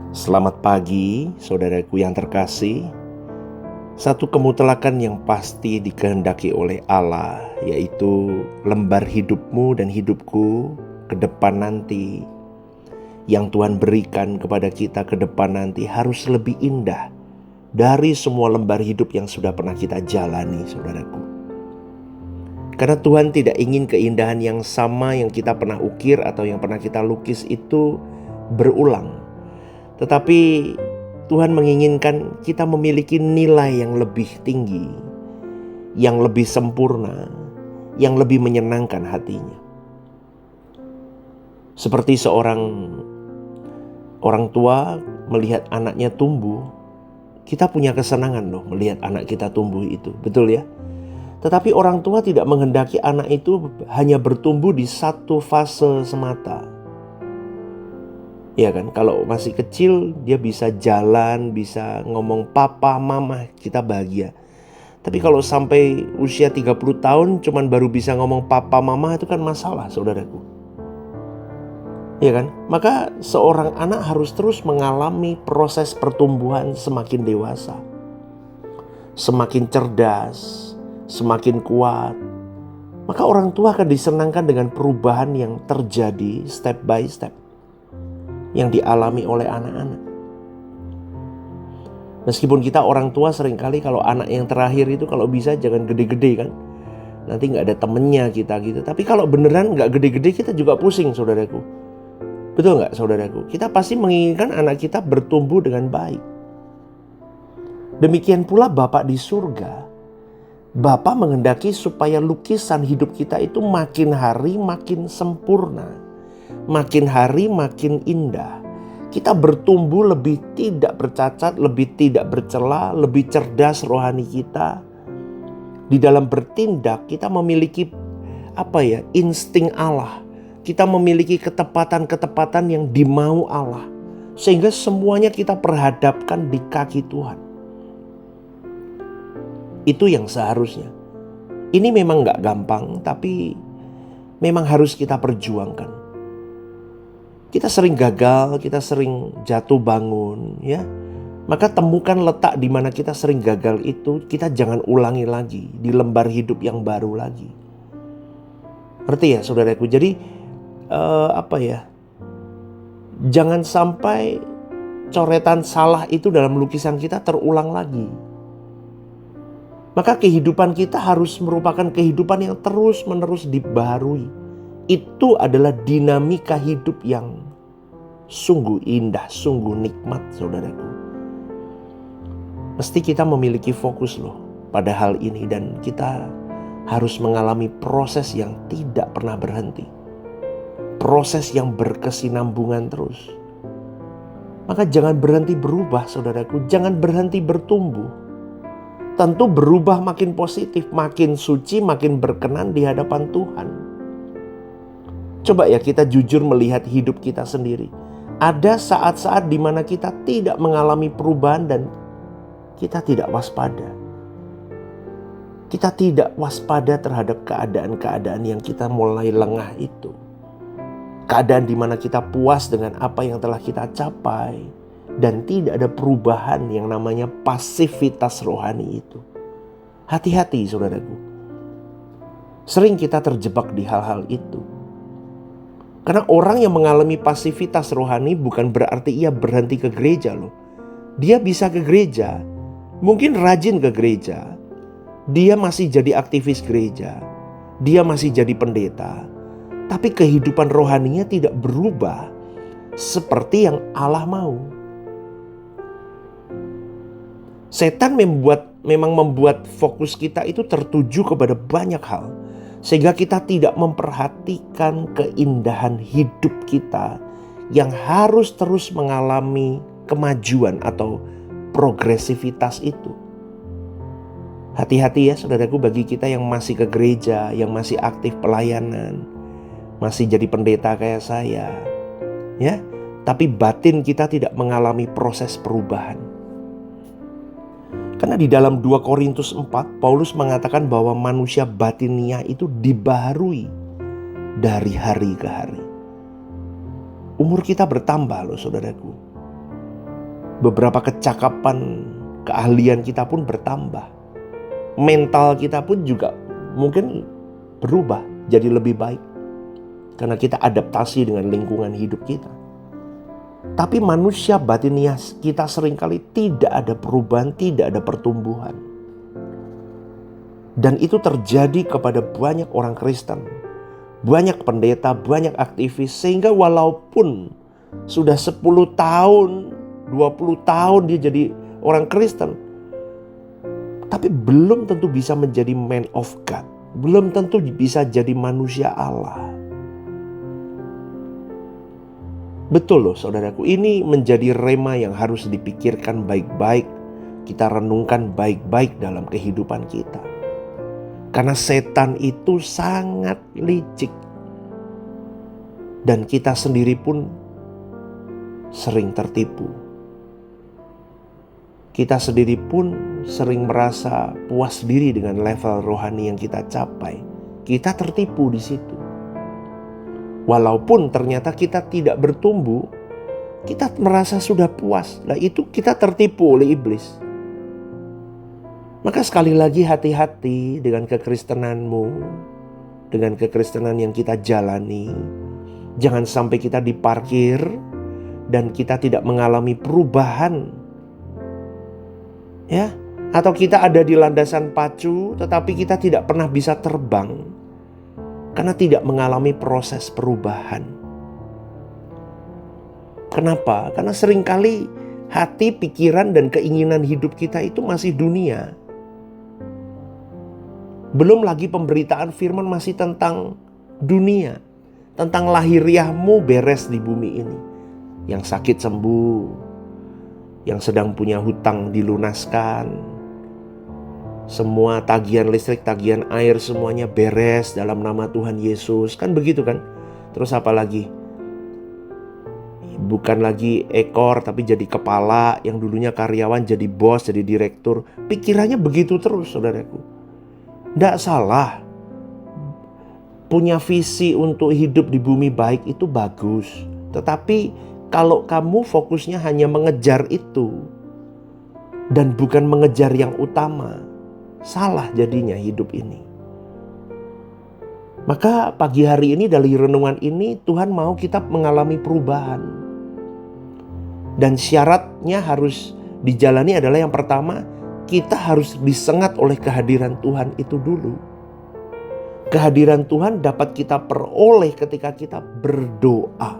Selamat pagi, saudaraku yang terkasih. Satu kemutlakan yang pasti dikehendaki oleh Allah, yaitu lembar hidupmu dan hidupku ke depan nanti. Yang Tuhan berikan kepada kita ke depan nanti harus lebih indah dari semua lembar hidup yang sudah pernah kita jalani, saudaraku. Karena Tuhan tidak ingin keindahan yang sama yang kita pernah ukir atau yang pernah kita lukis itu berulang. Tetapi Tuhan menginginkan kita memiliki nilai yang lebih tinggi, yang lebih sempurna, yang lebih menyenangkan hatinya. Seperti seorang orang tua melihat anaknya tumbuh, kita punya kesenangan loh melihat anak kita tumbuh itu, betul ya? Tetapi orang tua tidak menghendaki anak itu hanya bertumbuh di satu fase semata. Ya kan, kalau masih kecil dia bisa jalan, bisa ngomong papa, mama, kita bahagia. Tapi kalau sampai usia 30 tahun cuman baru bisa ngomong papa, mama, itu kan masalah, saudaraku. Ya kan? Maka seorang anak harus terus mengalami proses pertumbuhan semakin dewasa. Semakin cerdas, semakin kuat. Maka orang tua akan disenangkan dengan perubahan yang terjadi step by step yang dialami oleh anak-anak. Meskipun kita orang tua seringkali kalau anak yang terakhir itu kalau bisa jangan gede-gede kan, nanti gak ada temennya kita gitu. Tapi kalau beneran gak gede-gede kita juga pusing, saudaraku. Betul gak, saudaraku? Kita pasti menginginkan anak kita bertumbuh dengan baik. Demikian pula Bapa di surga. Bapa menghendaki supaya lukisan hidup kita itu makin hari makin sempurna, makin hari makin indah. Kita bertumbuh lebih tidak bercacat, lebih tidak bercela, lebih cerdas rohani kita. Di dalam bertindak kita memiliki insting Allah. Kita memiliki ketepatan-ketepatan yang dimau Allah. Sehingga semuanya kita perhadapkan di kaki Tuhan. Itu yang seharusnya. Ini memang gak gampang, tapi memang harus kita perjuangkan. Kita sering gagal, kita sering jatuh bangun, ya. Maka temukan letak di mana kita sering gagal itu, kita jangan ulangi lagi di lembar hidup yang baru lagi. Ngerti ya, saudaraku? Jadi jangan sampai coretan salah itu dalam lukisan kita terulang lagi. Maka kehidupan kita harus merupakan kehidupan yang terus-menerus dibaharui. Itu adalah dinamika hidup yang sungguh indah, sungguh nikmat, saudaraku. Mesti kita memiliki fokus loh pada hal ini, dan kita harus mengalami proses yang tidak pernah berhenti. Proses yang berkesinambungan terus. Maka jangan berhenti berubah, saudaraku. Jangan berhenti bertumbuh. Tentu berubah makin positif, makin suci, makin berkenan di hadapan Tuhan. Coba ya kita jujur melihat hidup kita sendiri. Ada saat-saat di mana kita tidak mengalami perubahan dan kita tidak waspada. Kita tidak waspada terhadap keadaan-keadaan yang kita mulai lengah itu. Keadaan di mana kita puas dengan apa yang telah kita capai dan tidak ada perubahan yang namanya pasivitas rohani itu. Hati-hati, saudaraku. Sering kita terjebak di hal-hal itu. Karena orang yang mengalami pasivitas rohani bukan berarti ia berhenti ke gereja loh. Dia bisa ke gereja, mungkin rajin ke gereja. Dia masih jadi aktivis gereja. Dia masih jadi pendeta. Tapi kehidupan rohaninya tidak berubah seperti yang Allah mau. Setan memang membuat fokus kita itu tertuju kepada banyak hal. Sehingga kita tidak memperhatikan keindahan hidup kita yang harus terus mengalami kemajuan atau progresivitas itu. Hati-hati ya, saudaraku, bagi kita yang masih ke gereja, yang masih aktif pelayanan, masih jadi pendeta kayak saya, ya. Tapi batin kita tidak mengalami proses perubahan. Karena di dalam 2 Korintus 4, Paulus mengatakan bahwa manusia batinia itu dibaharui dari hari ke hari. Umur kita bertambah loh, saudaraku. beberapa kecakapan, keahlian kita pun bertambah. Mental kita pun juga mungkin berubah jadi lebih baik karena kita adaptasi dengan lingkungan hidup kita. Tapi manusia batiniah kita seringkali tidak ada perubahan, tidak ada pertumbuhan. Dan itu terjadi kepada banyak orang Kristen, banyak pendeta, banyak aktivis, sehingga walaupun sudah 10 tahun, 20 tahun dia jadi orang Kristen, tapi belum tentu bisa menjadi man of God, belum tentu bisa jadi manusia Allah. Betul loh saudaraku, ini menjadi rema yang harus dipikirkan baik-baik, kita renungkan baik-baik dalam kehidupan kita. Karena setan itu sangat licik. Dan kita sendiri pun sering tertipu. Kita sendiri pun sering merasa puas diri dengan level rohani yang kita capai. Kita tertipu di situ. Walaupun ternyata kita tidak bertumbuh, kita merasa sudah puas. Nah itu kita tertipu oleh iblis. Maka sekali lagi hati-hati dengan kekristenanmu, dengan kekristenan yang kita jalani. Jangan sampai kita diparkir dan kita tidak mengalami perubahan. Ya, atau kita ada di landasan pacu tetapi kita tidak pernah bisa terbang karena tidak mengalami proses perubahan. Kenapa? Karena seringkali hati, pikiran, dan keinginan hidup kita itu masih dunia. Belum lagi pemberitaan firman masih tentang dunia, tentang lahiriahmu beres di bumi ini. Yang sakit sembuh, yang sedang punya hutang dilunaskan, semua tagihan listrik, tagihan air semuanya beres dalam nama Tuhan Yesus. Kan begitu kan? Terus apa lagi? Bukan lagi ekor tapi jadi kepala, yang dulunya karyawan jadi bos, jadi direktur. Pikirannya begitu terus saudaraku. Tidak salah, punya visi untuk hidup di bumi baik itu bagus. Tetapi kalau kamu fokusnya hanya mengejar itu dan bukan mengejar yang utama, salah jadinya hidup ini. Maka pagi hari ini dari renungan ini Tuhan mau kita mengalami perubahan. Dan syaratnya harus dijalani adalah yang pertama, kita harus disengat oleh kehadiran Tuhan itu dulu. Kehadiran Tuhan dapat kita peroleh ketika kita berdoa.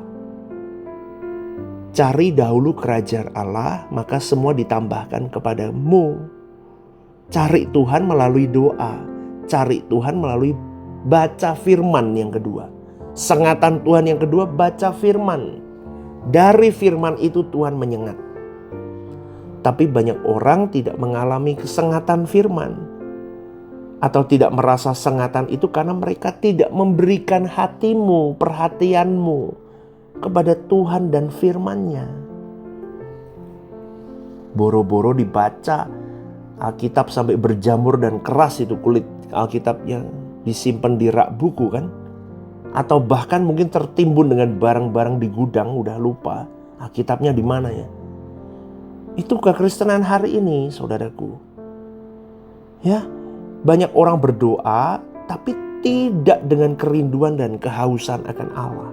Cari dahulu kerajaan Allah, maka semua ditambahkan kepadamu. Cari Tuhan melalui doa. Cari Tuhan melalui baca firman yang kedua. Sengatan Tuhan yang kedua, baca firman. Dari firman itu Tuhan menyengat. Tapi banyak orang tidak mengalami kesengatan firman. Atau tidak merasa sengatan itu karena mereka tidak memberikan hatimu, perhatianmu kepada Tuhan dan firman-Nya. Boro-boro dibaca Alkitab sampai berjamur dan keras itu kulit Alkitabnya, disimpan di rak buku kan. Atau bahkan mungkin tertimbun dengan barang-barang di gudang, udah lupa Alkitabnya di mana ya. Itu kekristenan hari ini saudaraku. Ya, banyak orang berdoa tapi tidak dengan kerinduan dan kehausan akan Allah.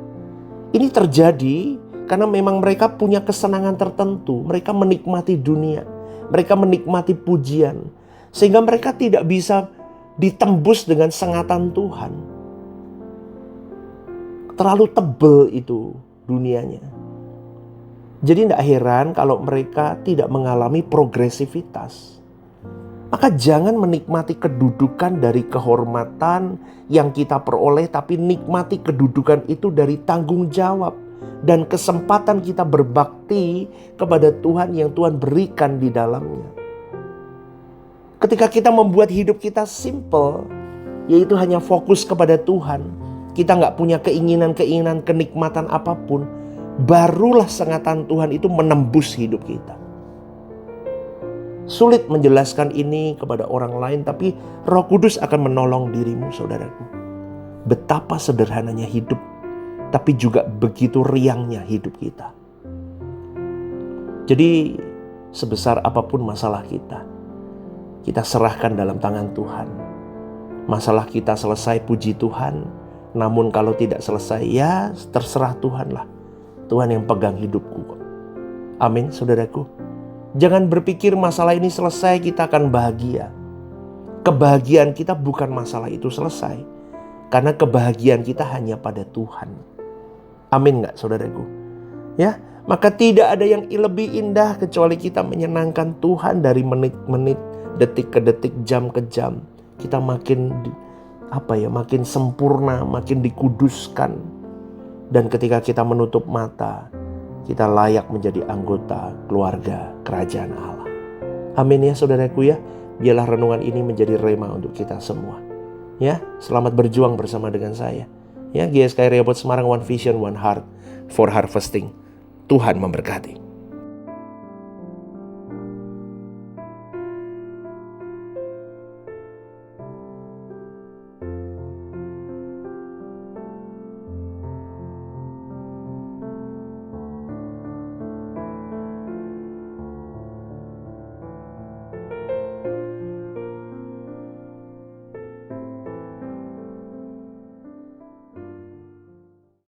Ini terjadi karena memang mereka punya kesenangan tertentu. Mereka menikmati dunia, mereka menikmati pujian, sehingga mereka tidak bisa ditembus dengan sengatan Tuhan. Terlalu tebal itu dunianya. Jadi tidak heran kalau mereka tidak mengalami progresivitas. Maka jangan menikmati kedudukan dari kehormatan yang kita peroleh, tapi nikmati kedudukan itu dari tanggung jawab dan kesempatan kita berbakti kepada Tuhan yang Tuhan berikan di dalamnya. Ketika kita membuat hidup kita simple, yaitu hanya fokus kepada Tuhan, kita nggak punya keinginan-keinginan kenikmatan apapun, barulah sengatan Tuhan itu menembus hidup kita. Sulit menjelaskan ini kepada orang lain, tapi Roh Kudus akan menolong dirimu saudaraku. Betapa sederhananya hidup, tapi juga begitu riangnya hidup kita. Jadi sebesar apapun masalah kita serahkan dalam tangan Tuhan. Masalah kita selesai, puji Tuhan. Namun kalau tidak selesai, ya terserah Tuhan lah. Tuhan yang pegang hidupku. Amin, saudaraku. Jangan berpikir masalah ini selesai kita akan bahagia. Kebahagiaan kita bukan masalah itu selesai. Karena kebahagiaan kita hanya pada Tuhan. Amin gak, saudaraku? Ya, maka tidak ada yang lebih indah kecuali kita menyenangkan Tuhan dari menit-menit, detik ke detik, jam ke jam. Kita makin makin sempurna, makin dikuduskan. Dan ketika kita menutup mata, kita layak menjadi anggota keluarga kerajaan Allah. Amin ya saudaraku ya. Biarlah renungan ini menjadi rema untuk kita semua. Ya, selamat berjuang bersama dengan saya. Ya, GSKI Rehoboth Semarang, One Vision, One Heart for Harvesting. Tuhan memberkati.